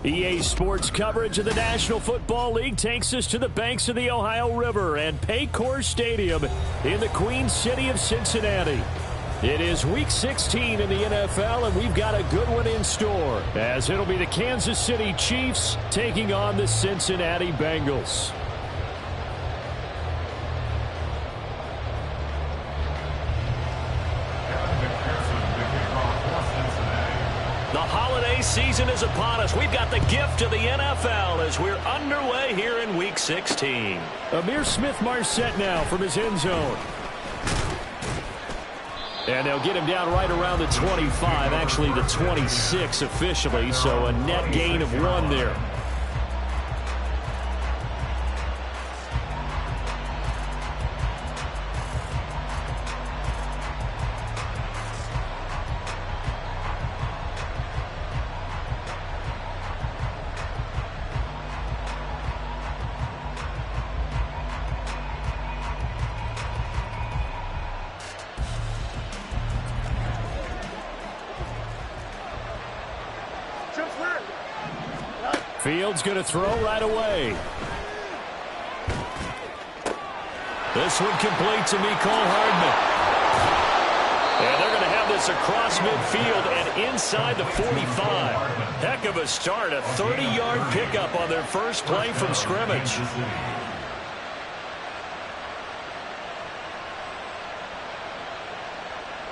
EA Sports coverage of the National Football League takes us to the banks of the Ohio River and Paycor Stadium in the Queen City of Cincinnati. It is Week 16 in the NFL, and we've got a good one in store, as it'll be the Kansas City Chiefs taking on the Cincinnati Bengals. The holiday season is upon us. We've got the gift of the NFL as we're underway here in Week 16. Amir Smith-Marset now from his end zone. And they'll get him down right around the 25, actually the 26 officially, so a net gain of 1 there. Fields going to throw right away. This one complete to Mecole Hardman. And they're going to have this across midfield and inside the 45. Heck of a start, a 30-yard pickup on their first play from scrimmage.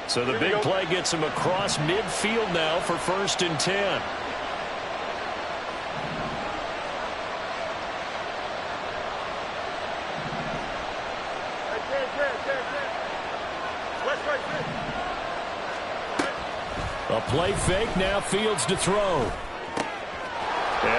So the big play gets him across midfield now for 1st and 10. A play fake, now Fields to throw. And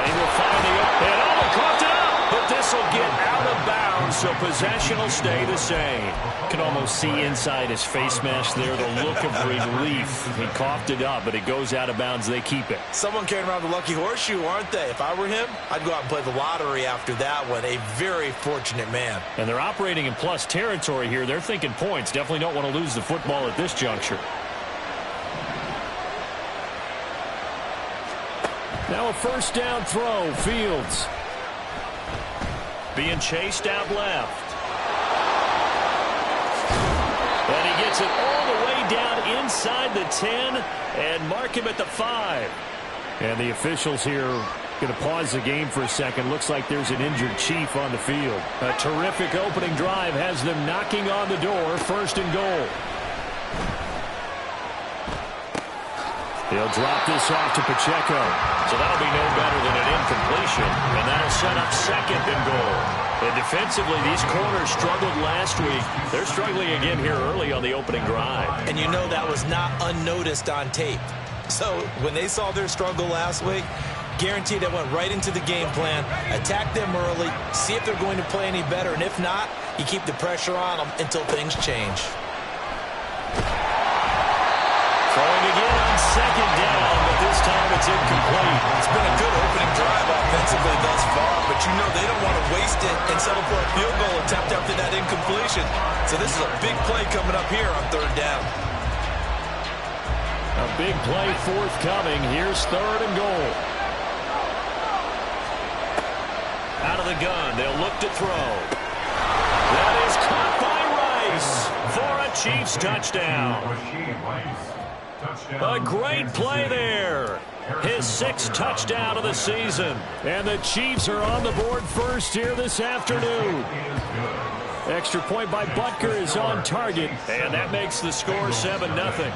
he will find the and caught it up, but this will get out of bounds, so possession will stay the same. Can almost see inside his face mask there the look of relief. He coughed it up, but it goes out of bounds. They keep it. Someone carrying around the lucky horseshoe, aren't they? If I were him, I'd go out and play the lottery after that one. A very fortunate man. And they're operating in plus territory here. They're thinking points. Definitely don't want to lose the football at this juncture. Now a first down throw, Fields. Being chased out left. And he gets it all the way down inside the 10 and mark him at the 5. And the officials here going to pause the game for a second. Looks like there's an injured Chief on the field. A terrific opening drive has them knocking on the door, 1st and goal. He'll drop this off to Pacheco. So that'll be no better than an incompletion. And that'll set up 2nd and goal. And defensively, these corners struggled last week. They're struggling again here early on the opening drive. And you know that was not unnoticed on tape. So when they saw their struggle last week, guaranteed they went right into the game plan, attack them early, see if they're going to play any better. And if not, you keep the pressure on them until things change. Throwing again on 2nd down, but this time it's incomplete. It's been a good opening drive offensively thus far, but you know they don't want to waste it and settle for a field goal attempt after that incompletion. So this is a big play coming up here on 3rd down. A big play forthcoming. Here's 3rd and goal. Out of the gun, they'll look to throw. That is caught by Rice for a Chiefs touchdown. A great play there. His 6th touchdown of the season. And the Chiefs are on the board first here this afternoon. Extra point by Butker is on target. And that makes the score 7-0.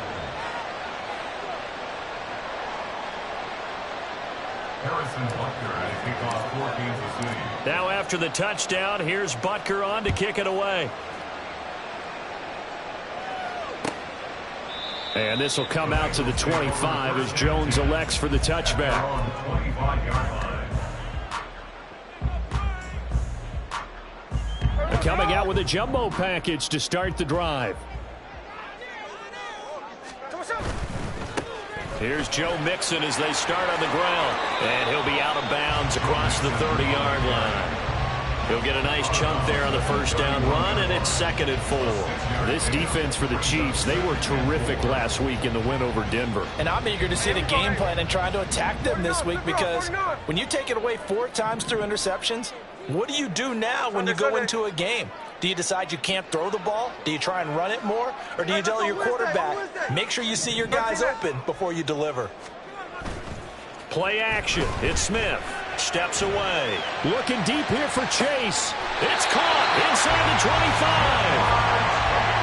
Now after the touchdown, here's Butker on to kick it away. And this will come out to the 25 as Jones elects for the touchback. A coming out with a jumbo package to start the drive. Here's Joe Mixon as they start on the ground. And he'll be out of bounds across the 30-yard line. He'll get a nice chunk there on the first down run, and it's 2nd and 4. This defense for the Chiefs, they were terrific last week in the win over Denver. And I'm eager to see the game plan and trying to attack them this week, because when you take it away 4 times through interceptions, what do you do now when you go into a game? Do you decide you can't throw the ball? Do you try and run it more? Or do you tell your quarterback, make sure you see your guys open before you deliver? Play action. It's Smith. Steps away. Looking deep here for Chase. It's caught inside the 25.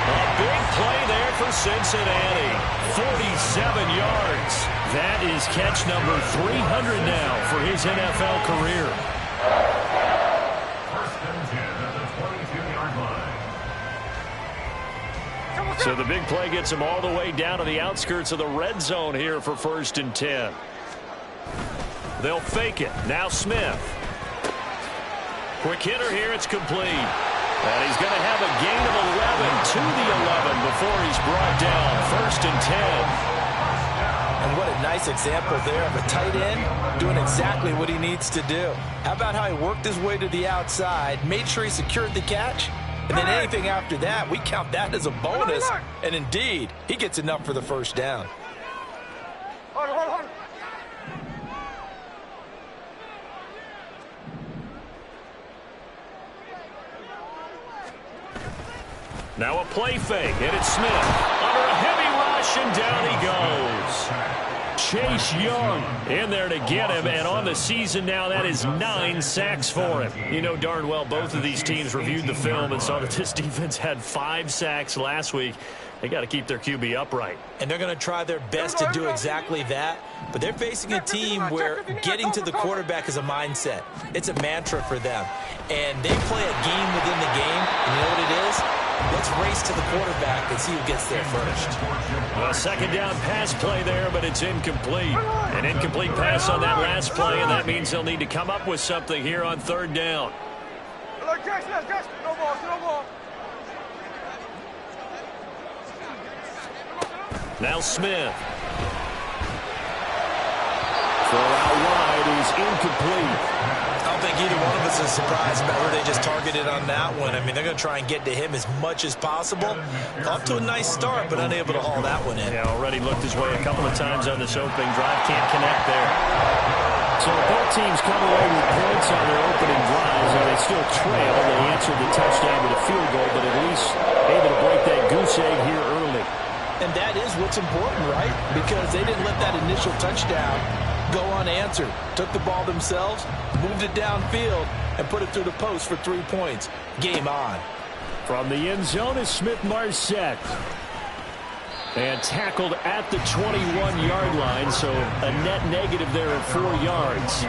A big play there for Cincinnati. 47 yards. That is catch number 300 now for his NFL career. So the big play gets him all the way down to the outskirts of the red zone here for 1st and 10. They'll fake it. Now Smith. Quick hitter here. It's complete. And he's going to have a gain of 11 to the 11 before he's brought down. 1st and 10. And what a nice example there of a tight end doing exactly what he needs to do. How about how he worked his way to the outside, made sure he secured the catch, and then anything after that, we count that as a bonus. And indeed, he gets enough for the first down. Now a play fake, and it's Smith. Under a heavy rush, and down he goes. Chase Young in there to get him, and on the season now, that is 9 sacks for him. You know darn well both of these teams reviewed the film and saw that this defense had 5 sacks last week. They got to keep their QB upright. And they're going to try their best to do exactly that. But they're facing a team where getting to the quarterback is a mindset. It's a mantra for them. And they play a game within the game. And you know what it is? Let's race to the quarterback and see who gets there first. A 2nd down pass play there, but it's incomplete. An incomplete pass on that last play, and that means they'll need to come up with something here on 3rd down. Now Smith. Throw out wide is incomplete. I don't think either one of us is surprised about who they just targeted on that one. I mean, they're going to try and get to him as much as possible. Off to a nice start, but unable to haul that one in. Yeah, already looked his way a couple of times on this opening drive. Can't connect there. So both teams come away with points on their opening drives, and they still trail. They answered the touchdown with a field goal, but at least able to break that goose egg here early. And that is what's important, right? Because they didn't let that initial touchdown go unanswered. Took the ball themselves, moved it downfield, and put it through the post for 3 points. Game on. From the end zone is Smith-Marset. And tackled at the 21-yard line, so a net negative there at 4 yards.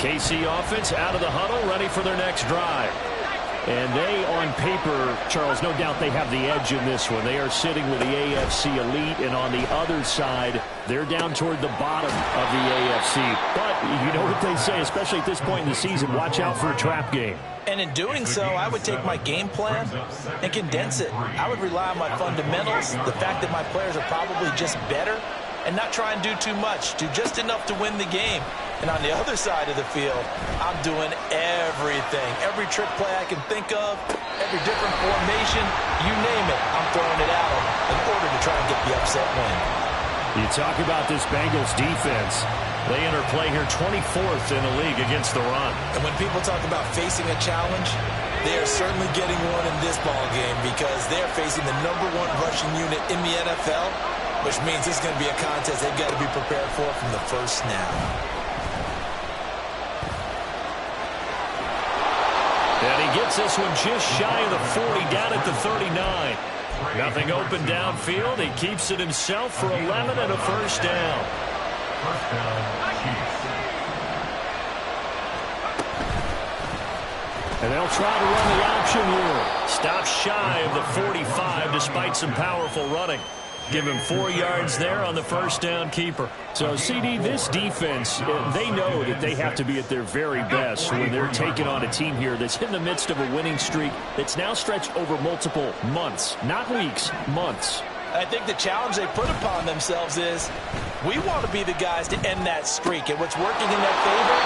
KC offense out of the huddle, ready for their next drive. And they, on paper, Charles, no doubt they have the edge in this one. They are sitting with the AFC elite, and on the other side, they're down toward the bottom of the AFC. But you know what they say, especially at this point in the season, watch out for a trap game. And in doing so, I would take my game plan and condense it. I would rely on my fundamentals, the fact that my players are probably just better, and not try and do too much, do just enough to win the game. And on the other side of the field, I'm doing everything. Every trick play I can think of, every different formation, you name it, I'm throwing it at them in order to try and get the upset win. You talk about this Bengals defense. They enter play here 24th in the league against the run. And when people talk about facing a challenge, they are certainly getting one in this ball game because they're facing the #1 rushing unit in the NFL, which means this is going to be a contest they've got to be prepared for from the first snap. And he gets this one just shy of the 40, down at the 39. Nothing open downfield. He keeps it himself for 11 and a first down. First down, Chiefs. And they'll try to run the option here. Stop shy of the 45 despite some powerful running. Give him 4 yards there on the first down keeper. So, CD, this defense, they know that they have to be at their very best when they're taking on a team here that's in the midst of a winning streak that's now stretched over multiple months, not weeks, months. I think the challenge they put upon themselves is we want to be the guys to end that streak. And what's working in their favor,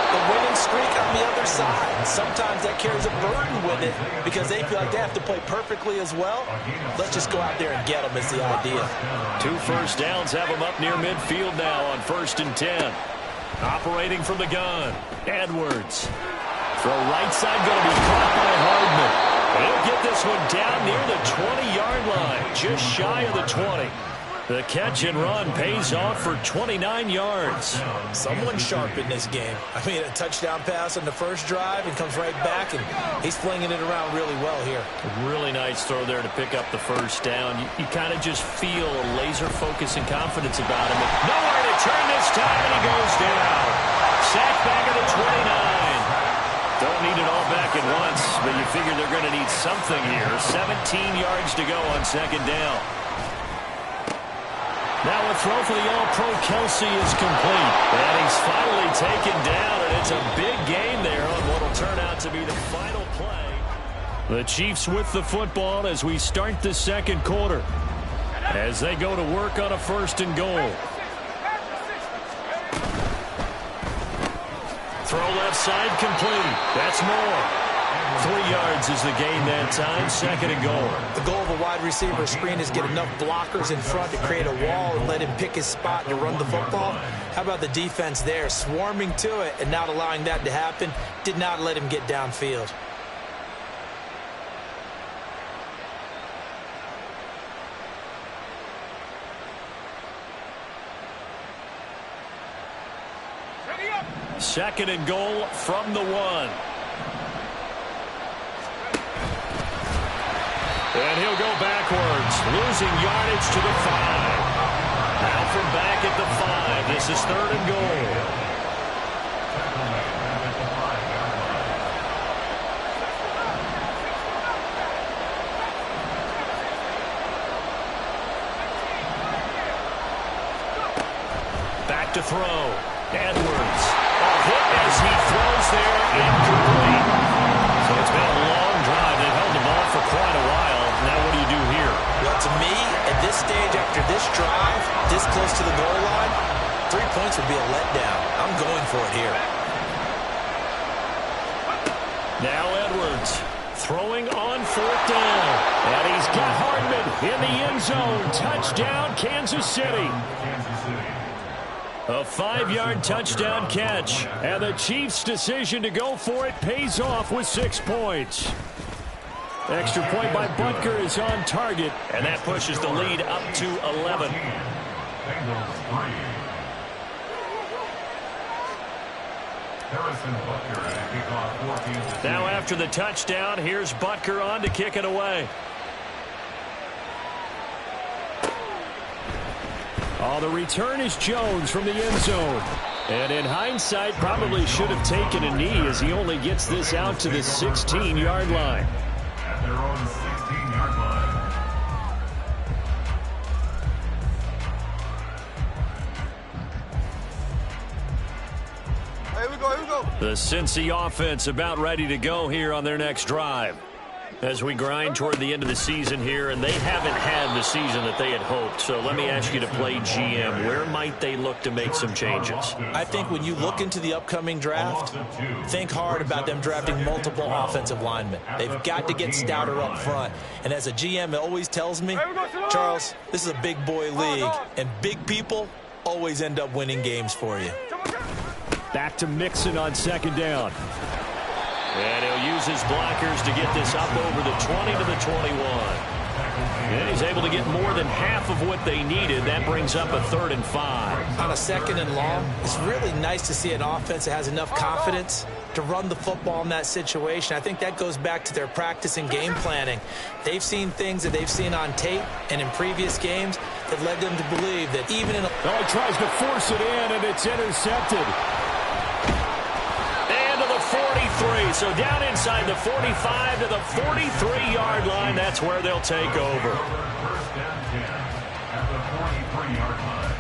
the winning streak on the other side. Sometimes that carries a burden with it because they feel like they have to play perfectly as well. Let's just go out there and get them is the idea. 2 first downs have them up near midfield now on 1st and 10. Operating from the gun, Edwards. Throw right side, going to be caught by Hardman. He'll get this one down near the 20-yard line, just shy of the 20. The catch and run pays off for 29 yards. Someone's sharp in this game. I mean, a touchdown pass on the first drive and comes right back, and he's flinging it around really well here. A really nice throw there to pick up the first down. You kind of just feel a laser focus and confidence about him. Nowhere to turn this time, and he goes down. Sacked back at the 29. Don't need it all back at once, but you figure they're going to need something here. 17 yards to go on 2nd down. Now a throw for the All-Pro Kelsey is complete. And he's finally taken down, and it's a big gain there on what will turn out to be the final play. The Chiefs with the football as we start the 2nd quarter. As they go to work on a 1st and goal. Throw left side complete. That's more. 3 yards is the gain that time. 2nd and goal. The goal of a wide receiver screen is get enough blockers in front to create a wall and let him pick his spot to run the football. How about the defense there, swarming to it and not allowing that to happen? Did not let him get downfield. Second and goal from the 1. And he'll go backwards, losing yardage to the 5. Now from back at the 5. This is 3rd and goal. Back to throw. Edwards. A hit as he throws there, incomplete. So it's been a long drive. They've held the ball for quite a while. Now what do you do here? Well, to me, at this stage, after this drive, this close to the goal line, 3 points would be a letdown. I'm going for it here. Now Edwards throwing on 4th down. And he's got Hardman in the end zone. Touchdown, Kansas City. A 5-yard touchdown catch. And the Chiefs' decision to go for it pays off with 6 points. Extra point by Butker is on target. And that pushes the lead up to 11. Now after the touchdown, here's Butker on to kick it away. Oh, the return is Jones from the end zone. And in hindsight, probably should have taken a knee as he only gets this out to the 16-yard line. At their own 16-yard line. Here we go. The Cincy offense about ready to go here on their next drive. As we grind toward the end of the season here, and they haven't had the season that they had hoped. So let me ask you to play GM. Where might they look to make some changes? I think when you look into the upcoming draft, think hard about them drafting multiple offensive linemen. They've got to get stouter up front. And as a GM, it always tells me, Charles, this is a big boy league, and big people always end up winning games for you. Back to Mixon on 2nd down. And he'll use his blockers to get this up over the 20 to the 21. And he's able to get more than half of what they needed. That brings up a 3rd and 5. On a 2nd and long, it's really nice to see an offense that has enough confidence to run the football in that situation. I think that goes back to their practice and game planning. They've seen things that they've seen on tape and in previous games that led them to believe that even in a... Oh, he tries to force it in, and it's intercepted. And to the 43. three. So down inside the 45 to the 43-yard line. That's where they'll take over. First down 10 at the 43-yard line.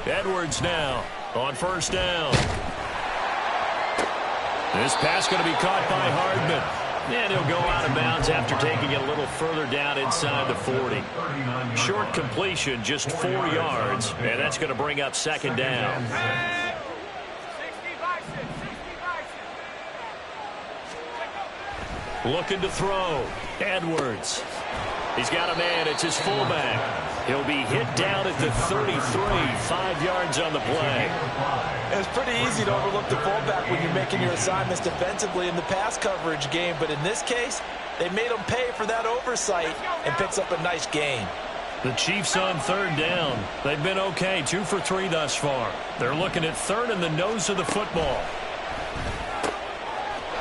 Edwards now on first down. This pass going to be caught by Hardman. And he'll go out of bounds after taking it a little further down inside the 40. Short completion, just 4 yards. And that's going to bring up second down. Looking to throw. Edwards. He's got a man. It's his fullback. He'll be hit down at the 33, 5 yards on the play. It's pretty easy to overlook the fullback when you're making your assignments defensively in the pass coverage game. But in this case, they made him pay for that oversight and picks up a nice gain. The Chiefs on third down. They've been okay, 2 for 3 thus far. They're looking at third in the nose of the football.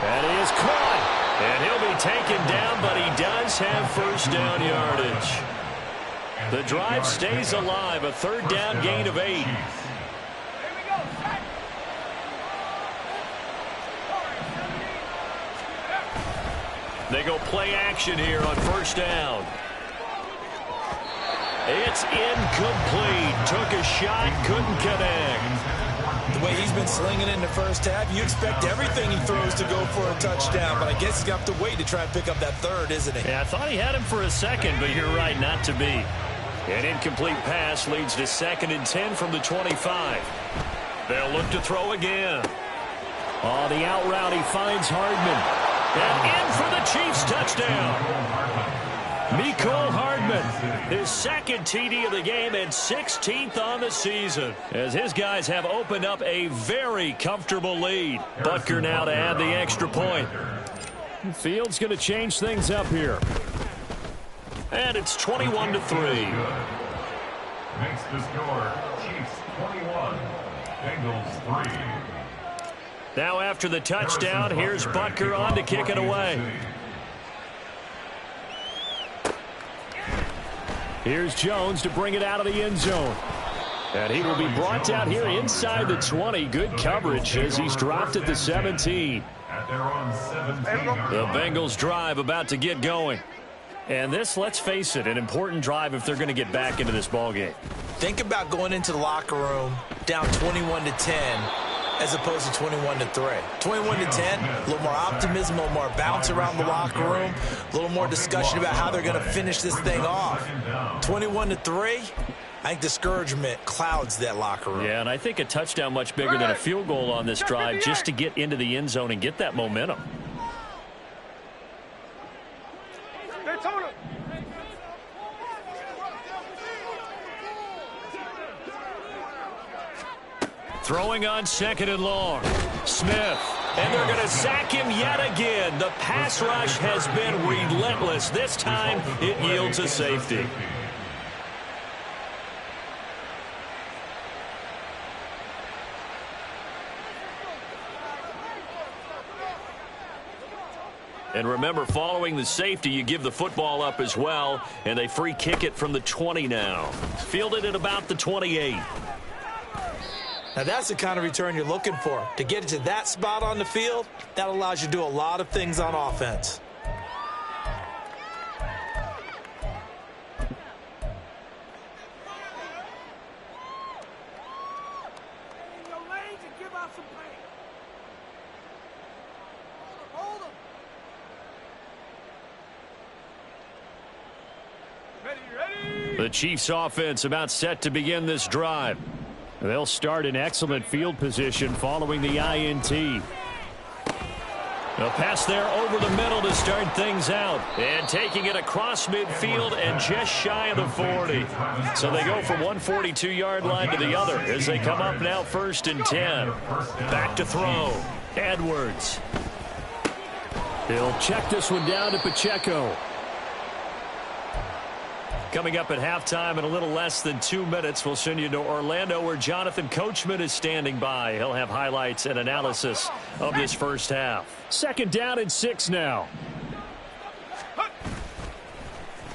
And he is caught. And he'll be taken down, but he does have first down yardage. The drive stays alive, a third down gain of 8. They go play action here on first down. It's incomplete. Took a shot, couldn't connect. The way he's been slinging in the first half, you expect everything he throws to go for a touchdown, but I guess he's going to have to wait to try and pick up that third, isn't he? Yeah, I thought he had him for a second, but you're right, not to be. An incomplete pass leads to 2nd and 10 from the 25. They'll look to throw again. On the out route, he finds Hardman. And in for the Chiefs touchdown. Mecole Hardman, his 2nd TD of the game and 16th on the season, as his guys have opened up a very comfortable lead. Butker now to add the extra point. Fields going to change things up here. And it's 21-3. Makes the score Chiefs 21, Bengals 3. Now after the touchdown, here's Butker on to kick it away. Here's Jones to bring it out of the end zone. And he will be brought down here inside the 20. Good coverage as he's dropped at the 17. At their own 17. The Bengals drive about to get going. And this, let's face it, an important drive if they're going to get back into this ballgame. Think about going into the locker room down 21-10 as opposed to 21-3. 21-10, a little more optimism, a little more bounce around the locker room, a little more discussion about how they're going to finish this thing off. 21-3, I think discouragement clouds that locker room. Yeah, and I think a touchdown much bigger than a field goal on this drive just to get into the end zone and get that momentum. Throwing on 2nd and long. Smith. And they're going to sack him yet again. The pass rush has been relentless. This time it yields a safety. And remember, following the safety, you give the football up as well. And they free kick it from the 20 now. Fielded at about the 28. Now that's the kind of return you're looking for. To get it to that spot on the field, that allows you to do a lot of things on offense. The Chiefs offense about set to begin this drive. They'll start in excellent field position following the INT. A pass there over the middle to start things out. And taking it across midfield and just shy of the 40. So they go from one 42-yard line to the other as they come up now 1st and 10. Back to throw. Edwards. He'll check this one down to Pacheco. Coming up at halftime in a little less than 2 minutes, we'll send you to Orlando where Jonathan Coachman is standing by. He'll have highlights and analysis of this first half. 2nd down and 6 now.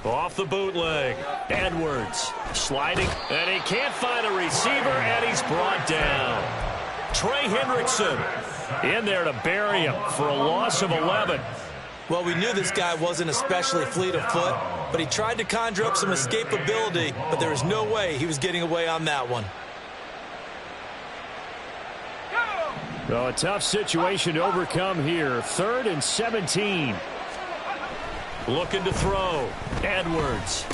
Off the bootleg. Edwards sliding, and he can't find a receiver, and he's brought down. Trey Hendrickson in there to bury him for a loss of 11. Well, we knew this guy wasn't especially fleet of foot, but he tried to conjure up some escapability, but there was no way he was getting away on that one. So a tough situation to overcome here. 3rd and 17. Looking to throw. Edwards.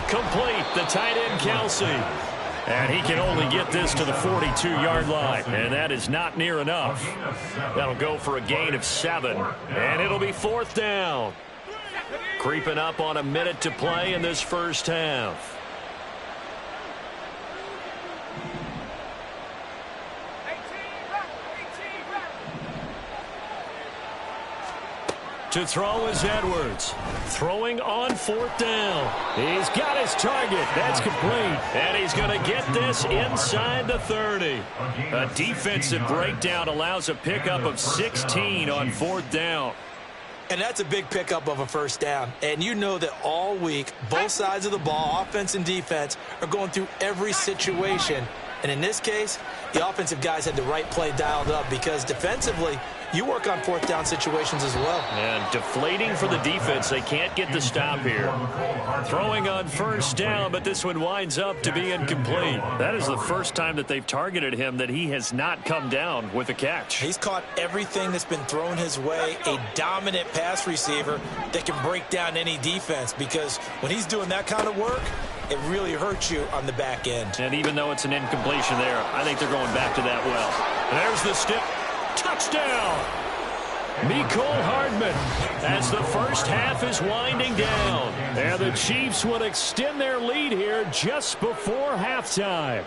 Complete. The tight end, Kelsey. And he can only get this to the 42-yard line. And that is not near enough. That'll go for a gain of 7. And it'll be 4th down. Creeping up on a minute to play in this first half. To throw is Edwards. Throwing on 4th down. He's got his target. That's complete. And he's going to get this inside the 30. A defensive breakdown allows a pickup of 16 on 4th down. And that's a big pickup of a first down. And you know that all week, both sides of the ball, offense and defense, are going through every situation. And in this case, the offensive guys had the right play dialed up because defensively, you work on 4th down situations as well. And deflating for the defense. They can't get the stop here. Throwing on 1st down, but this one winds up to be incomplete. That is the first time that they've targeted him that he has not come down with a catch. He's caught everything that's been thrown his way. A dominant pass receiver that can break down any defense because when he's doing that kind of work, it really hurts you on the back end. And even though it's an incompletion there, I think they're going back to that well. There's the stick. Touchdown! Mecole Hardman as the first half is winding down. And the Chiefs would extend their lead here just before halftime.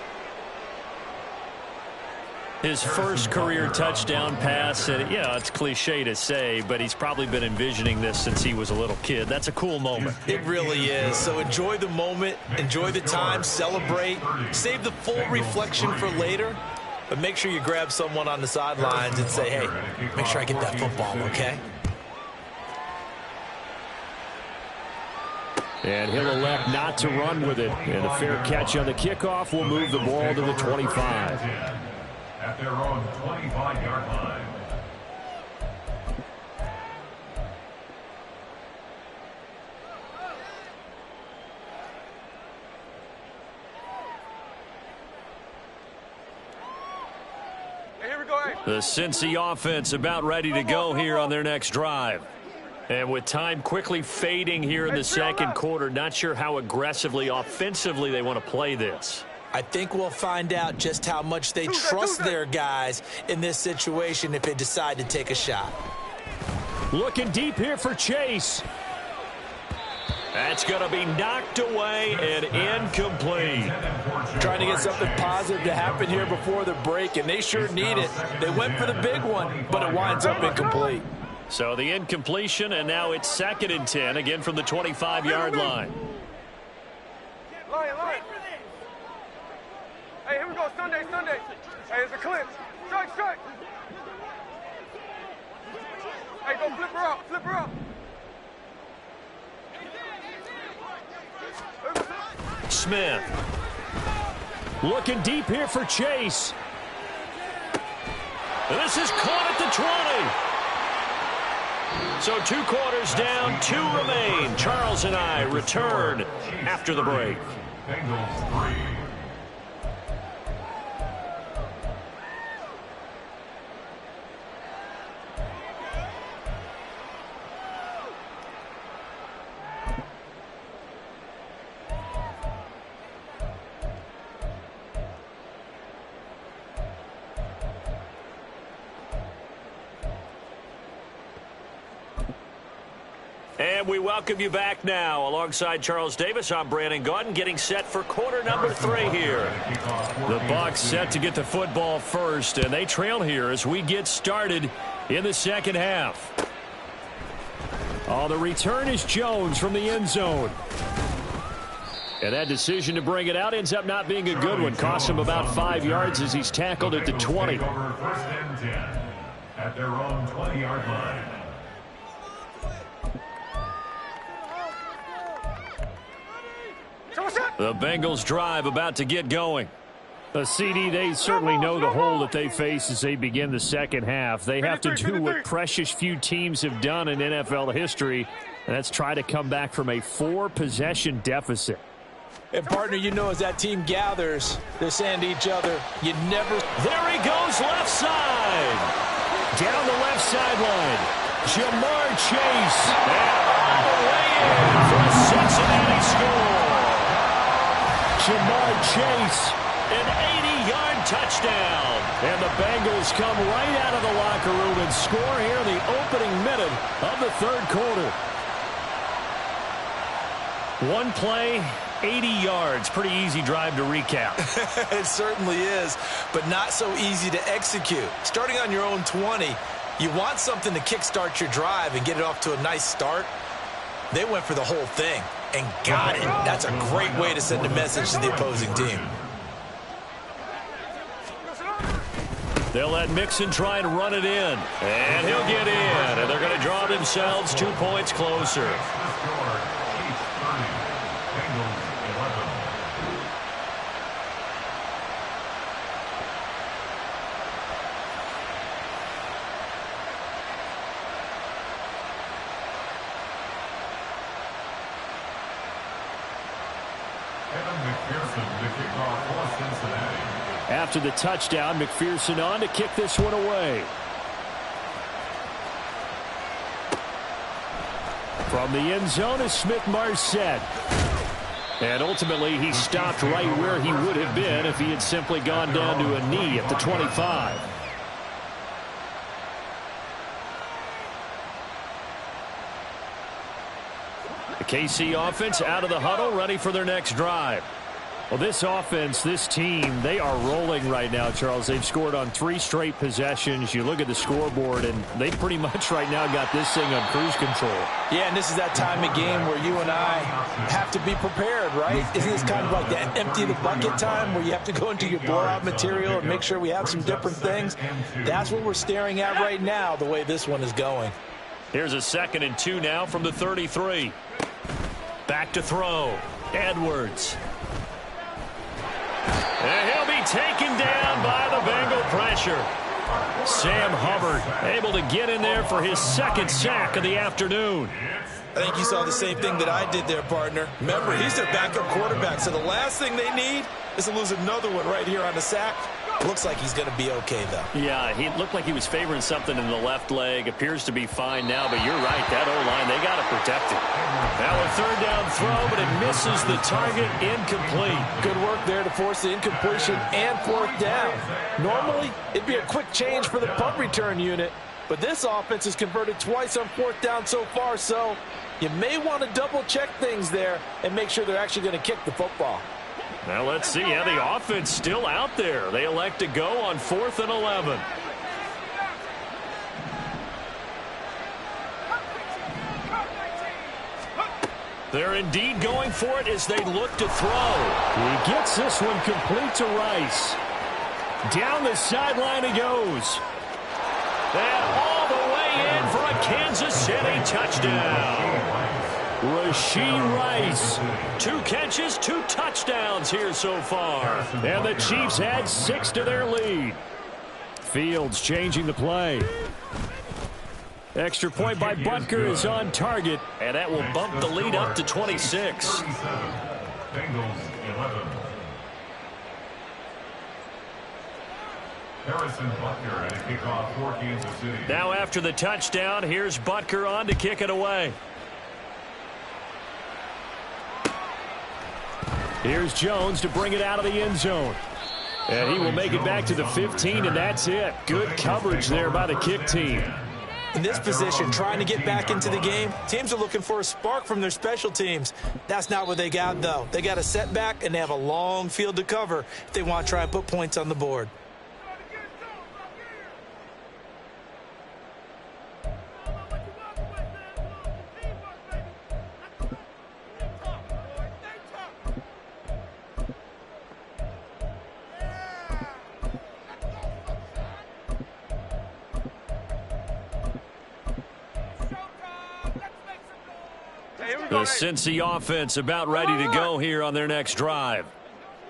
His first career touchdown pass, and yeah, it's cliche to say, but he's probably been envisioning this since he was a little kid. That's a cool moment. It really is. So enjoy the moment, enjoy the time, celebrate, save the full reflection for later, but make sure you grab someone on the sidelines and say, hey, make sure I get that football, okay? And he'll elect not to run with it. And a fair catch on the kickoff will move the ball to the 25. At their own 25-yard line. The Cincy offense about ready to go here on their next drive. And with time quickly fading here in the second quarter, not sure how aggressively, offensively they want to play this. I think we'll find out just how much they trust their guys in this situation if they decide to take a shot. Looking deep here for Chase. That's going to be knocked away and incomplete. Trying to get something positive to happen here before the break, and they sure need it. They went for the big one, but it winds up incomplete. So the incompletion, and now it's 2nd and 10, again from the 25-yard line. Hey, here we go, Sunday. Hey, it's a clip. Strike. Hey, go flip her up. Smith. Looking deep here for Chase. This is caught at the 20. So 2 quarters down, 2 remain. Charles and I return after the break. Bengals 3. And we welcome you back now. Alongside Charles Davis, I'm Brandon Gaudin, getting set for quarter number 3 here. The Bucs set to get the football first, and they trail here as we get started in the second half. Oh, the return is Jones from the end zone. And that decision to bring it out ends up not being a good one. Costs him about 5 yards as he's tackled at the 20. 1st and 10 at their own 20-yard line. The Bengals drive about to get going. CD, they certainly know the hole that they face as they begin the second half. They have to do what precious few teams have done in NFL history, and that's try to come back from a 4-possession deficit. And, partner, you know, as that team gathers, they're saying to each other, you never... There he goes, left side. Down the left sideline. Jamar Chase. And all the way in for a Cincinnati score. Jamar Chase, an 80-yard touchdown. And the Bengals come right out of the locker room and score here in the opening minute of the third quarter. One play, 80 yards. Pretty easy drive to recap. It certainly is, but not so easy to execute. Starting on your own 20, you want something to kickstart your drive and get it off to a nice start. They went for the whole thing and got it. That's a great way to send a message to the opposing team. They'll let Mixon try and run it in. And he'll get in. And they're going to draw themselves 2 points closer. After the touchdown, McPherson on to kick this one away. From the end zone is Smith-Marset. And ultimately, he stopped right where he would have been if he had simply gone down to a knee at the 25. The KC offense out of the huddle, ready for their next drive. Well, this offense, this team, they are rolling right now, Charles. They've scored on 3 straight possessions. You look at the scoreboard, and they pretty much right now got this thing on cruise control. Yeah, and this is that time of game where you and I have to be prepared, right? Isn't this kind of like that empty the bucket time where you have to go into your blowout material and make sure we have some different things? That's what we're staring at right now, the way this one is going. Here's a 2nd and 2 now from the 33. Back to throw. Edwards. And he'll be taken down by the Bengal pressure. Sam Hubbard able to get in there for his 2nd sack of the afternoon. I think you saw the same thing that I did there, partner. Remember, he's their backup quarterback, so the last thing they need is to lose another one right here on the sack. Looks like he's going to be okay, though. Yeah, he looked like he was favoring something in the left leg. Appears to be fine now, but you're right. That O-line, they got to protect it. Now a 3rd down throw, but it misses the target. Incomplete. Good work there to force the incompletion and 4th down. Normally, it'd be a quick change for the punt return unit, but this offense has converted twice on 4th down so far, so you may want to double-check things there and make sure they're actually going to kick the football. Now let's see how the offense still out there. They elect to go on 4th and 11. They're indeed going for it as they look to throw. He gets this one complete to Rice. Down the sideline he goes. And all the way in for a Kansas City touchdown. Rashee Rice, 2 catches, 2 touchdowns here so far. And the Chiefs add 6 to their lead. Fields changing the play. Extra point by Butker is on target, and that will bump the lead up to 26. Bengals 11. Harrison Butker at a kickoff for Kansas City. Now after the touchdown, here's Butker on to kick it away. Here's Jones to bring it out of the end zone. And he will make it back to the 15, and that's it. Good coverage there by the kick team. In this position, trying to get back into the game, teams are looking for a spark from their special teams. That's not what they got, though. They got a setback, and they have a long field to cover if they want to try and put points on the board. Hey, here we The Cincy offense about ready to go here on their next drive.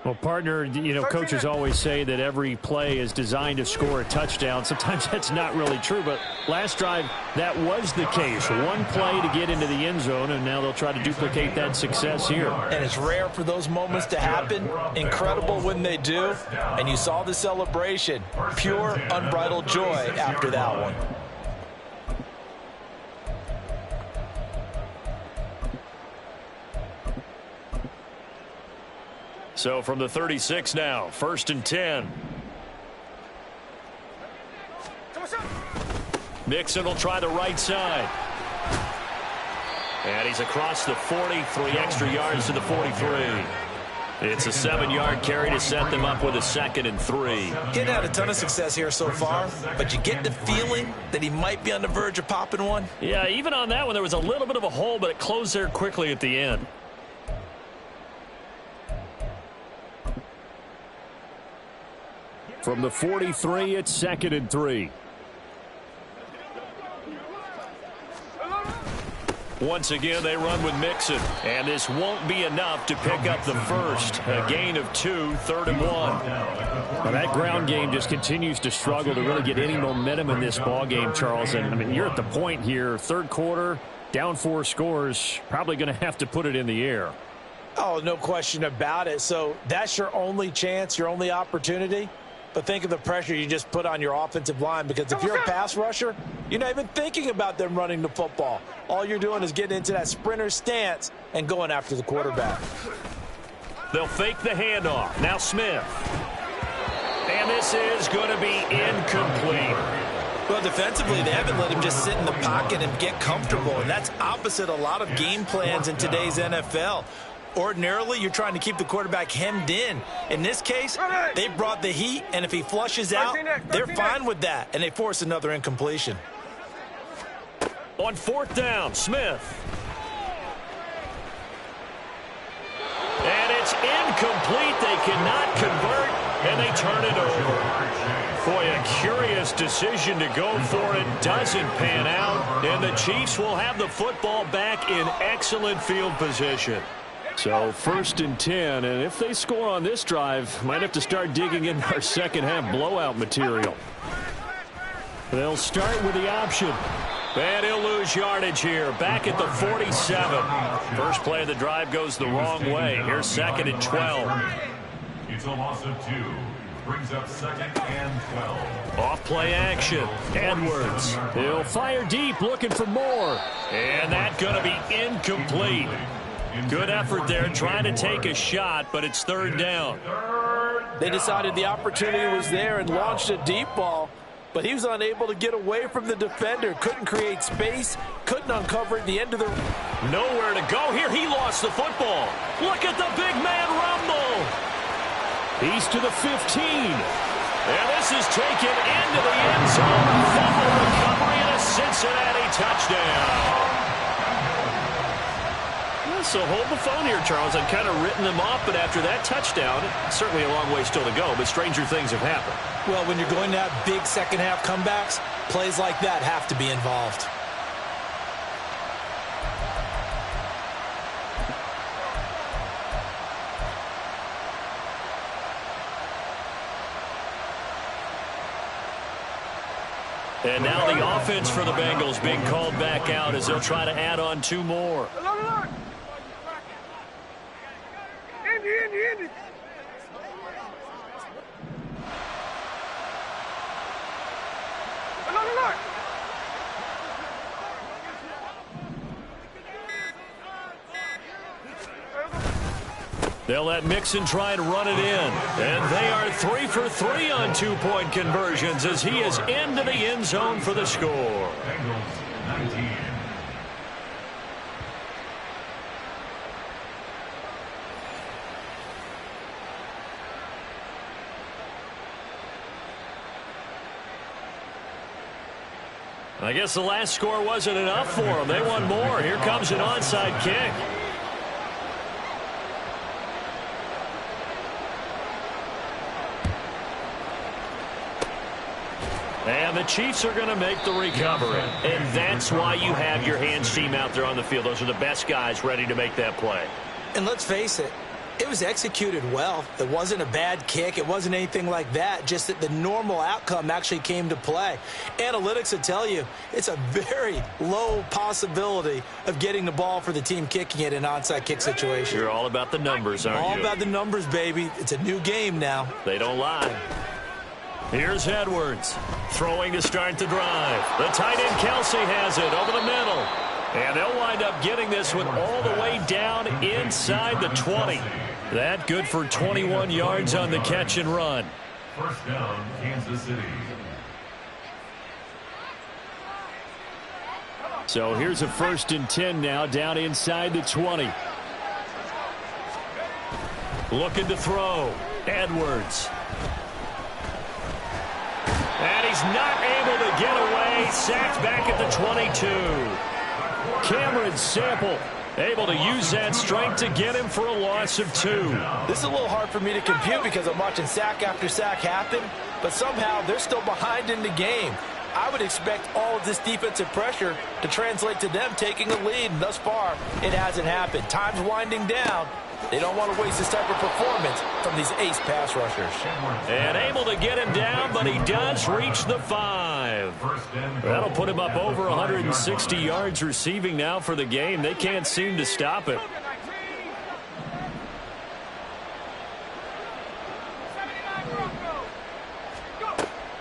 Well, partner, you know, coaches always say that every play is designed to score a touchdown. Sometimes that's not really true, but last drive, that was the case. One play to get into the end zone, and now they'll try to duplicate that success here. And it's rare for those moments to happen. Incredible when they do. And you saw the celebration. Pure, unbridled joy after that one. So from the 36 now, 1st and 10. Mixon will try the right side. And he's across the 40, 3 extra yards to the 43. It's a 7-yard carry to set them up with a 2nd and 3. He hadn't had a ton of success here so far, but you get the feeling that he might be on the verge of popping one. Yeah, even on that one, there was a little bit of a hole, but it closed there quickly at the end. From the 43, it's 2nd and 3. Once again, they run with Mixon. And this won't be enough to pick up the first. A gain of 2, 3rd and 1. Well, that ground game just continues to struggle to really get any momentum in this ball game, Charles. And, I mean, you're at the point here, third quarter, down 4 scores, probably going to have to put it in the air. Oh, no question about it. So that's your only chance, your only opportunity. But think of the pressure you just put on your offensive line, because if you're a pass rusher, you're not even thinking about them running the football. All you're doing is getting into that sprinter stance and going after the quarterback. They'll fake the handoff. Now Smith. And this is going to be incomplete. Well, defensively, they haven't let him just sit in the pocket and get comfortable, and that's opposite a lot of game plans in today's NFL. Ordinarily, you're trying to keep the quarterback hemmed in. In this case, they brought the heat, and if he flushes out, they're fine with that, and they force another incompletion. On 4th down, Smith. And it's incomplete. They cannot convert, and they turn it over. Boy, a curious decision to go for it. Doesn't pan out, and the Chiefs will have the football back in excellent field position. So 1st and 10, and if they score on this drive, might have to start digging in our second half blowout material. They'll start with the option. And he'll lose yardage here, back at the 47. First play of the drive goes the wrong way. Here's 2nd and 12. It's a loss of 2. Brings up 2nd and 12. Off play action. Edwards. He'll fire deep, looking for more. And that's going to be incomplete. Good effort there, trying to take a shot, but it's 3rd down. They decided the opportunity was there and launched a deep ball, but he was unable to get away from the defender. Couldn't create space, couldn't uncover at the end of the... Nowhere to go here. He lost the football. Look at the big man rumble. He's to the 15. And this is taken into the end zone. Fumble recovery and a Cincinnati touchdown. So hold the phone here, Charles. I've kind of written them off, but after that touchdown, certainly a long way still to go, but stranger things have happened. Well, when you're going to have big second-half comebacks, plays like that have to be involved. And now the offense for the Bengals being called back out as they'll try to add on 2 more. Indy. They'll let Mixon try and run it in. And they are 3 for 3 on 2-point conversions as he is into the end zone for the score. Bengals 19. I guess the last score wasn't enough for them. They want more. Here comes an onside kick. And the Chiefs are going to make the recovery. And that's why you have your hands team out there on the field. Those are the best guys ready to make that play. And let's face it, it was executed well. It wasn't a bad kick. It wasn't anything like that. Just that the normal outcome actually came to play. Analytics will tell you it's a very low possibility of getting the ball for the team kicking it in an onside kick situation. You're all about the numbers, aren't you? All about the numbers, baby. It's a new game now. They don't lie. Here's Edwards throwing to start the drive. The tight end Kelsey has it over the middle. And they'll wind up getting this one all the way down inside the 20. That good for 21 yards on the catch and run. First down, Kansas City. So here's a 1st and 10 now down inside the 20. Looking to throw. Edwards. And he's not able to get away. Sacked back at the 22. Cameron Sample able to use that strength to get him for a loss of 2. This is a little hard for me to compute because I'm watching sack after sack happen, but somehow they're still behind in the game. I would expect all of this defensive pressure to translate to them taking a lead, and thus far, it hasn't happened. Time's winding down. They don't want to waste this type of performance from these ace pass rushers. And able to get him down, but he does reach the 5. That'll put him up over 160 yards receiving now for the game. They can't seem to stop him.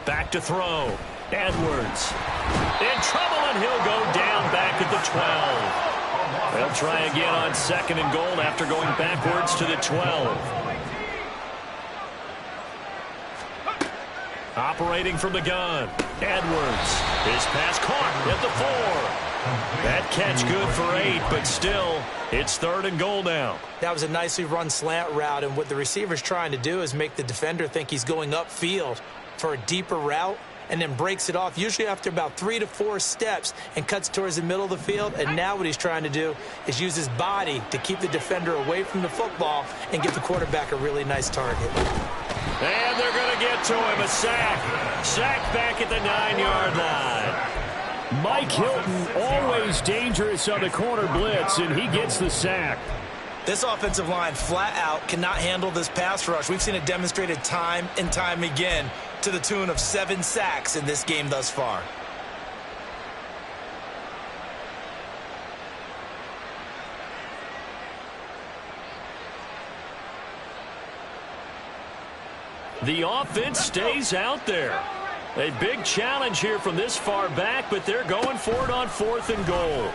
Back to throw. Edwards. In trouble, and he'll go down back at the 12. They'll try again on 2nd and goal after going backwards to the 12. Operating from the gun. Edwards. His pass caught at the 4. That catch good for 8, but still, it's 3rd and goal now. That was a nicely run slant route, and what the receiver's trying to do is make the defender think he's going upfield for a deeper route, and then breaks it off, usually after about 3 to 4 steps, and cuts towards the middle of the field. And now what he's trying to do is use his body to keep the defender away from the football and give the quarterback a really nice target. And they're going to get to him, a sack. Sack back at the 9-yard line. Mike Hilton, always dangerous on the corner blitz, and he gets the sack. This offensive line flat out cannot handle this pass rush. We've seen it demonstrated time and time again to the tune of 7 sacks in this game thus far. The offense stays out there. A big challenge here from this far back, but they're going for it on 4th and goal.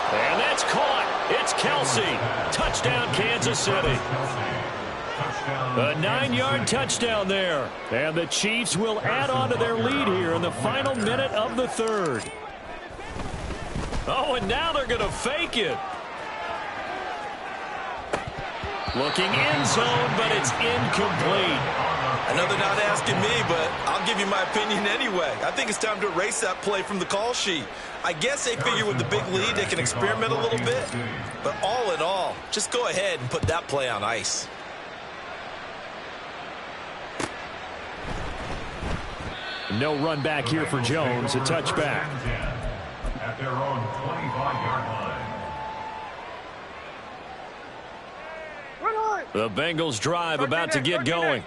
And that's caught. It's Kelsey. Touchdown, Kansas City. A 9-yard touchdown there. And the Chiefs will add on to their lead here in the final minute of the 3rd. Oh, and now they're going to fake it. Looking end zone, but it's incomplete. I know they're not asking me, but I'll give you my opinion anyway. I think it's time to erase that play from the call sheet. I guess they figure with the big lead they can experiment a little bit. But all in all, just go ahead and put that play on ice. No run back here for Jones, a touchback. At their own 25-yard line. The Bengals drive about to get going.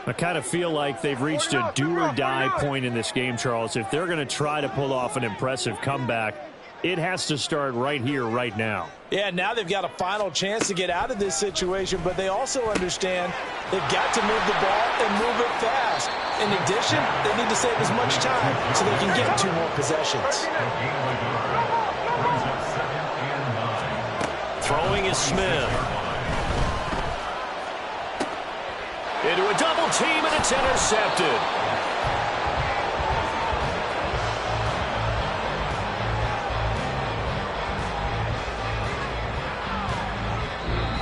I kind of feel like they've reached a do-or-die point in this game, Charles. If they're going to try to pull off an impressive comeback, it has to start right here, right now. Yeah, now they've got a final chance to get out of this situation, but they also understand they've got to move the ball and move it fast. In addition, they need to save as much time so they can get 2 more possessions. Throwing is Smith. Into a double team, and it's intercepted.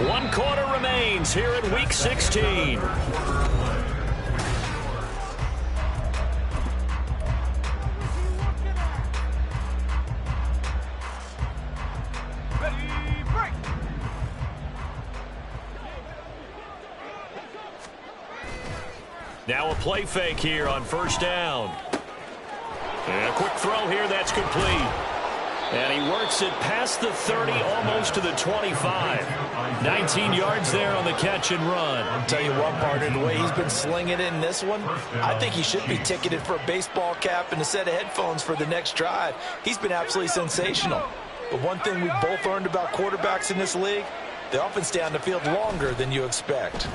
One quarter remains here in Week 16. Now a play fake here on 1st down. And a quick throw here, that's complete. And he works it past the 30, almost to the 25. 19 yards there on the catch and run. I'll tell you what, partner, the way he's been slinging it in this one, I think he should be ticketed for a baseball cap and a set of headphones for the next drive. He's been absolutely sensational. But one thing we've both learned about quarterbacks in this league, they often stay on the field longer than you expect.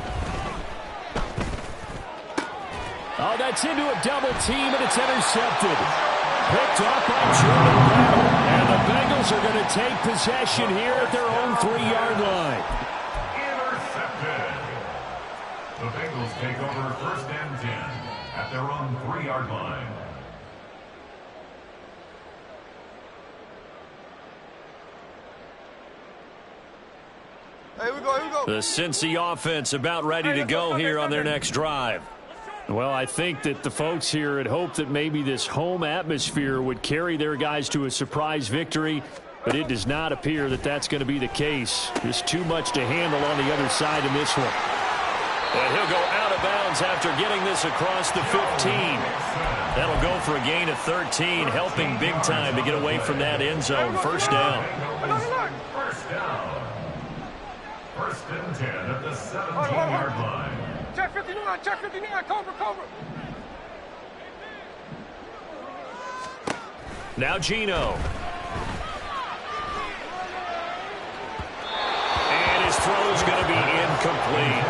Oh, that's into a double team, and it's intercepted. Picked off by Jordan Bell. And the Bengals are going to take possession here at their own 3-yard line. Intercepted. The Bengals take over 1st and 10 at their own 3-yard line. Hey, here we go. The Cincy offense about ready to go here on their next drive. Well, I think that the folks here had hoped that maybe this home atmosphere would carry their guys to a surprise victory, but it does not appear that that's going to be the case. Just too much to handle on the other side in this one. And he'll go out of bounds after getting this across the 15. That'll go for a gain of 13, helping big time to get away from that end zone. First down. First down. 1st and 10 at the 17-yard line. Check 59, Cobra. Now Geno. And his throw is going to be incomplete.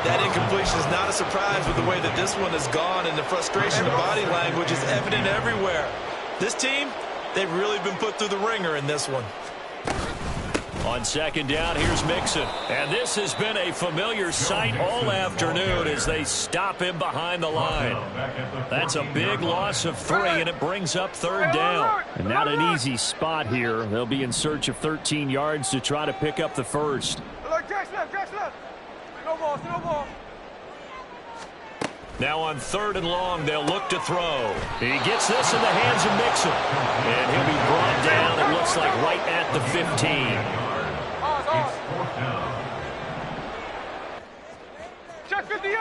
That incompletion is not a surprise with the way that this one has gone, and the frustration, the body language is evident everywhere. This team, they've really been put through the ringer in this one. On 2nd down, here's Mixon. And this has been a familiar sight all afternoon as they stop him behind the line. That's a big loss of 3, and it brings up 3rd down. And not an easy spot here. They'll be in search of 13 yards to try to pick up the first. No ball. Now on 3rd and long, they'll look to throw. He gets this in the hands of Mixon. And he'll be brought down, it looks like, right at the 15. Check 58.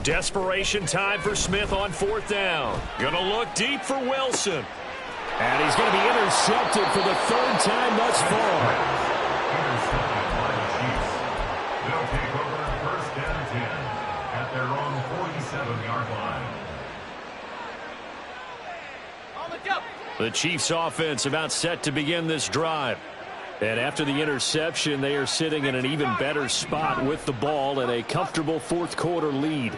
Desperation time for Smith on 4th down. Gonna look deep for Wilson. And he's going to be intercepted for the 3rd time thus far. Intercepted by the Chiefs. They'll take over 1st and 10 at their own 47-yard line. The Chiefs offense about set to begin this drive. And after the interception, they are sitting in an even better spot with the ball and a comfortable 4th quarter lead.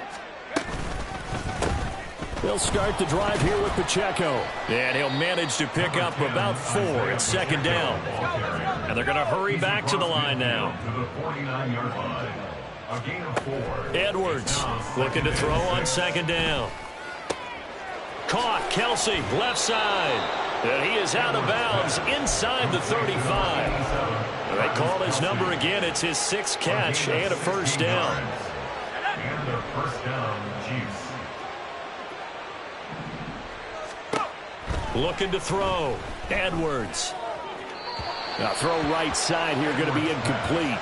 They'll start the drive here with Pacheco. And he'll manage to pick up about 4 at 2nd down. And they're going to hurry back to the line now. To the 49-yard line. A gain of 4. Edwards looking to throw on 2nd down. Caught, Kelsey, left side. And he is out of bounds inside the 35. They call his number again. It's his 6th catch and a 1st down. And a 1st down, Chiefs. Looking to throw. Edwards. Now throw right side here, going to be incomplete.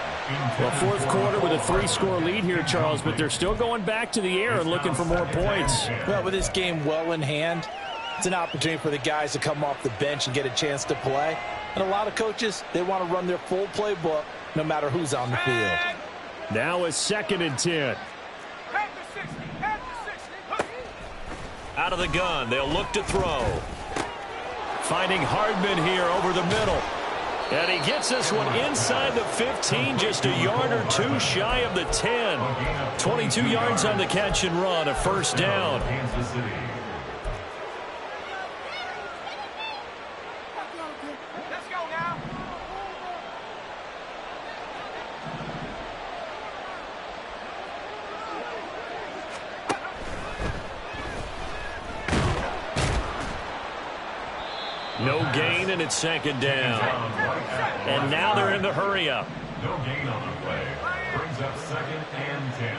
Well, 4th quarter with a 3-score lead here, Charles, but they're still going back to the air and looking for more points. Well, with this game well in hand, it's an opportunity for the guys to come off the bench and get a chance to play. And a lot of coaches, they want to run their full playbook no matter who's on the field. Now a 2nd and 10. Out of the gun, they'll look to throw. Finding Hardman here over the middle. And he gets this one inside the 15, just a yard or 2 shy of the 10. 22 yards on the catch and run, a 1st down. Kansas City. Let's go now. No gain, and it's 2nd down. And now they're in the hurry-up. No gain on the play. Brings up 2nd and 10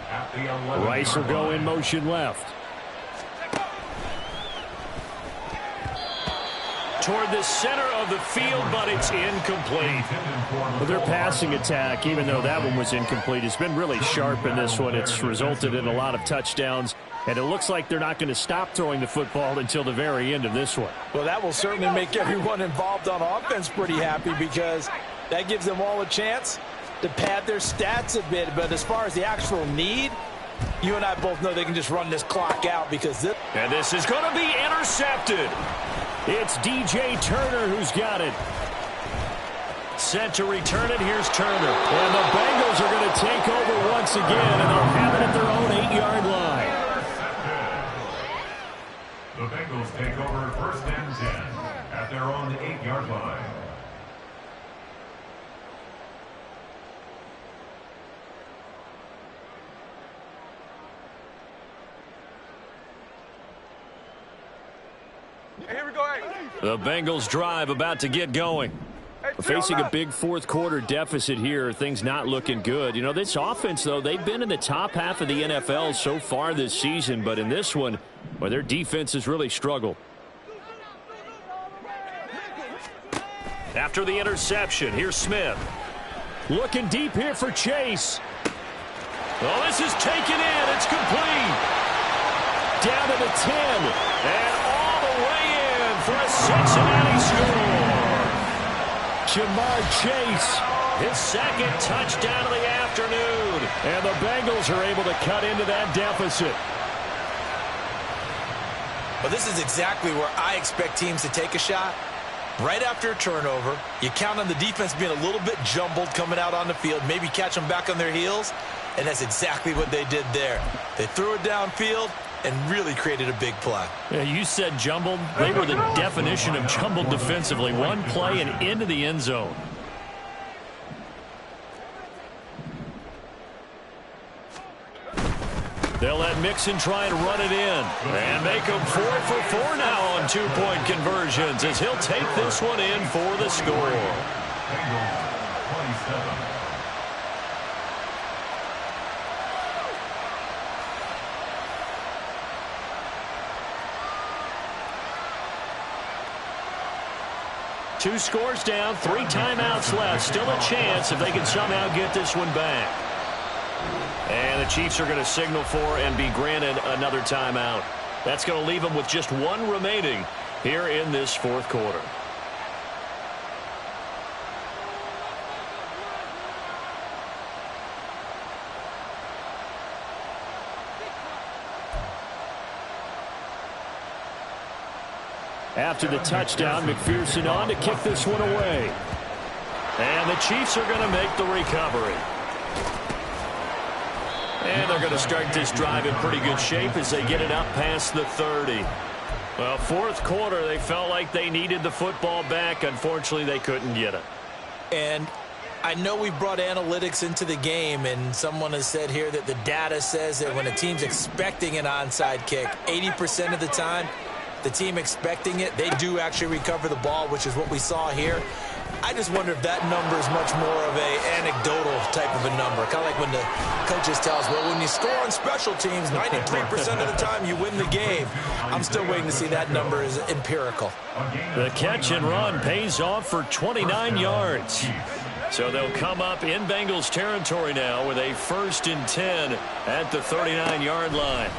at the 11. Rice will go in motion left. toward the center of the field, but it's incomplete. Well, their passing attack, even though that one was incomplete, has been really sharp in this one. It's resulted in a lot of touchdowns, and it looks like they're not going to stop throwing the football until the very end of this one. Well, that will certainly make everyone involved on offense pretty happy, because that gives them all a chance to pad their stats a bit. But as far as the actual need, you and I both know they can just run this clock out, because this... And this is going to be intercepted. It's DJ Turner who's got it. Set to return it. Here's Turner. And the Bengals are going to take over once again, and they'll have it at their own 8-yard line. The Bengals take over first and 10 at their own 8-yard line. Here we go. The Bengals drive about to get going. We're facing a big fourth quarter deficit here. Things not looking good. You know, this offense, though, they've been in the top half of the NFL so far this season. But in this one, well, their defense has really struggled. After the interception, here's Smith. Looking deep here for Chase. Well, this is taken in. It's complete. Down to the 10. And all the way in for a Cincinnati score. Jamar Chase, his second touchdown of the afternoon. And the Bengals are able to cut into that deficit. Well, this is exactly where I expect teams to take a shot. Right after a turnover, you count on the defense being a little bit jumbled coming out on the field, maybe catch them back on their heels, and that's exactly what they did there. They threw it downfield and really created a big play. Yeah, you said jumbled. They were the definition of jumbled defensively. One play and into the end zone. They'll let Mixon try and run it in. And make them 4 for 4 now on two-point conversions, as he'll take this one in for the score. Bengals 27. Two scores down, 3 timeouts left. Still a chance if they can somehow get this one back. And the Chiefs are going to signal for and be granted another timeout. That's going to leave them with just 1 remaining here in this fourth quarter. After the touchdown, McPherson on to kick this one away. And the Chiefs are going to make the recovery. And they're going to start this drive in pretty good shape as they get it up past the 30. Well, fourth quarter, they felt like they needed the football back. Unfortunately, they couldn't get it. And I know we brought analytics into the game, and someone has said here that the data says that when a team's expecting an onside kick, 80% of the time, the team expecting it, they do actually recover the ball, which is what we saw here. I just wonder if that number is much more of a anecdotal type of a number. Kind of like when the coaches tell us, well, when you score on special teams, 93% of the time you win the game. I'm still waiting to see that number is empirical. The catch and run pays off for 29 yards. So they'll come up in Bengals territory now with a 1st and 10 at the 39-yard line.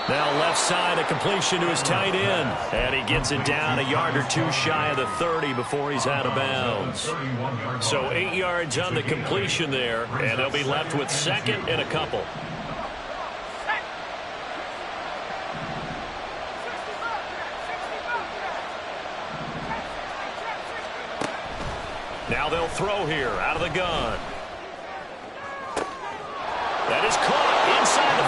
Now left side, a completion to his tight end. And he gets it down a yard or 2 shy of the 30 before he's out of bounds. So 8 yards on the completion there, and they'll be left with 2nd and a couple. Now they'll throw here out of the gun. That is caught inside the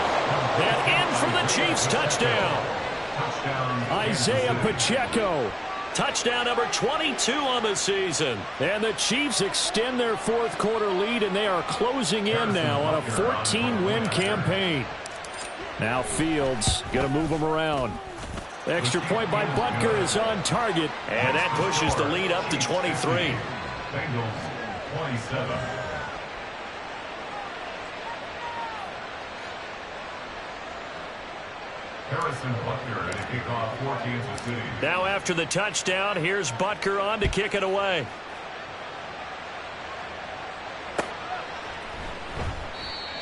5. And in for the Chiefs touchdown. Isaiah Pacheco. Touchdown number 22 on the season. And the Chiefs extend their fourth quarter lead, and they are closing in now on a 14-win campaign. Now Fields going to move them around. Extra point by Butker is on target, and that pushes the lead up to 23. Bengals 27. Harrison Butker to kick off for Kansas City. Now after the touchdown, here's Butker on to kick it away.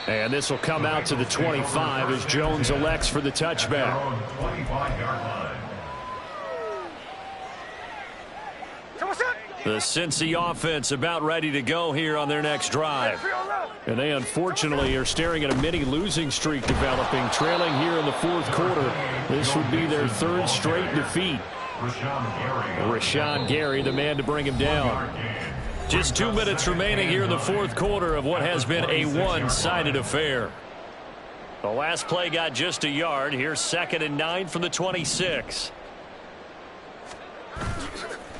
And this will come out to the 25 as Jones elects for the touchback. 25-yard line. The Cincy offense about ready to go here on their next drive. And they unfortunately are staring at a mini losing streak developing, trailing here in the fourth quarter. This would be their third straight defeat. Rashawn Gary, the man to bring him down. Just 2 minutes remaining here in the fourth quarter of what has been a one-sided affair. The last play got just a yard. Here's 2nd and 9 from the 26.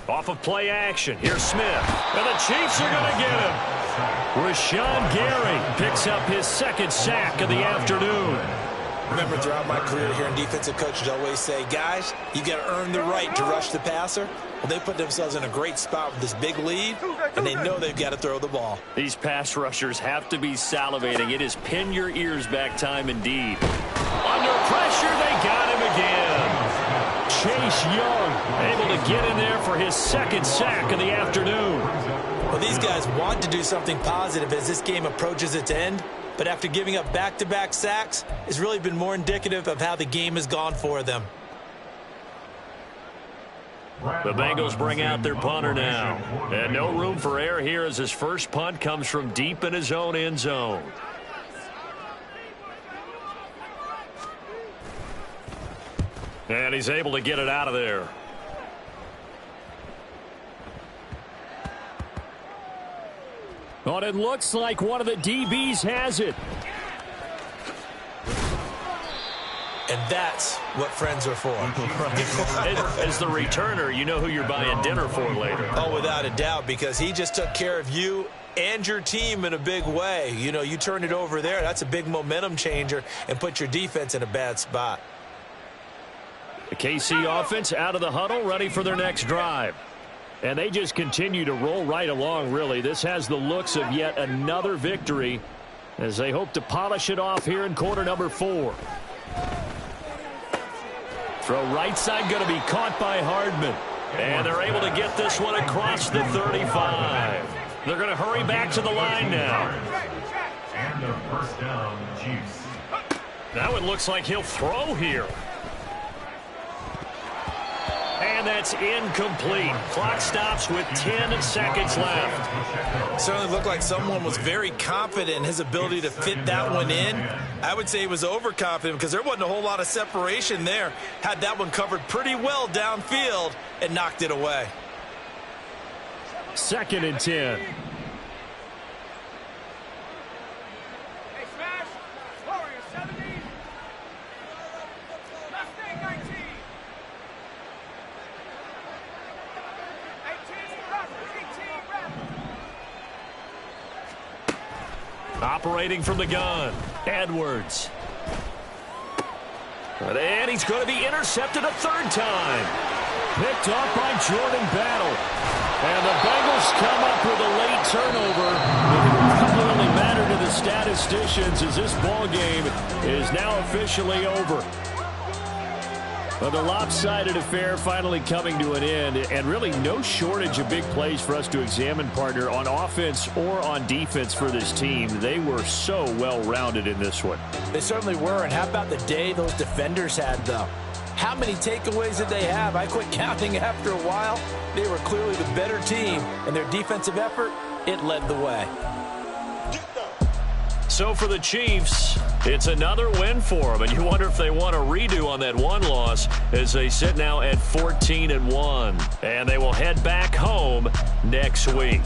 Off of play action. Here's Smith. And the Chiefs are going to get him. Rashawn Gary picks up his 2nd sack of the afternoon. Remember, throughout my career here in defensive coaches always say, guys, you got to earn the right to rush the passer. Well, they put themselves in a great spot with this big lead, and they know they've got to throw the ball. These pass rushers have to be salivating. It is pin your ears back time indeed. Under pressure, they got him again. Chase Young able to get in there for his 2nd sack of the afternoon. Well, these guys want to do something positive as this game approaches its end, but after giving up back-to-back sacks, it's really been more indicative of how the game has gone for them. The Bengals bring out their punter now. And no room for error here as his first punt comes from deep in his own end zone. And he's able to get it out of there. But it looks like one of the DBs has it. And that's what friends are for. As the returner, you know who you're buying dinner for later. Oh, without a doubt, because he just took care of you and your team in a big way. You know, you turn it over there, that's a big momentum changer and put your defense in a bad spot. The KC offense out of the huddle, ready for their next drive. And they just continue to roll right along, really. This has the looks of yet another victory as they hope to polish it off here in quarter number 4. Throw right side going to be caught by Hardman. And they're able to get this one across the 35. They're going to hurry back to the line now. And a first down, Chiefs. Now it looks like he'll throw here. And that's incomplete. Clock stops with 10 seconds left. Certainly looked like someone was very confident in his ability to fit that one in. I would say he was overconfident because there wasn't a whole lot of separation there. Had that one covered pretty well downfield and knocked it away. 2nd and 10. Operating from the gun, Edwards. And he's going to be intercepted a 3rd time. Picked off by Jordan Battle. And the Bengals come up with a late turnover. It will probably only matter to the statisticians as this ball game is now officially over. Well, the lopsided affair finally coming to an end, and really no shortage of big plays for us to examine, partner, on offense or on defense for this team. They were so well-rounded in this one. They certainly were, and how about the day those defenders had, though? How many takeaways did they have? I quit counting after a while. They were clearly the better team, and their defensive effort, it led the way. So for the Chiefs, it's another win for them, and you wonder if they want a redo on that one loss as they sit now at 14-1, and they will head back home next week.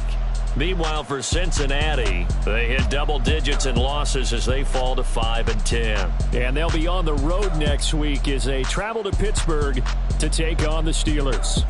Meanwhile, for Cincinnati, they hit double digits in losses as they fall to 5-10. And they'll be on the road next week as they travel to Pittsburgh to take on the Steelers.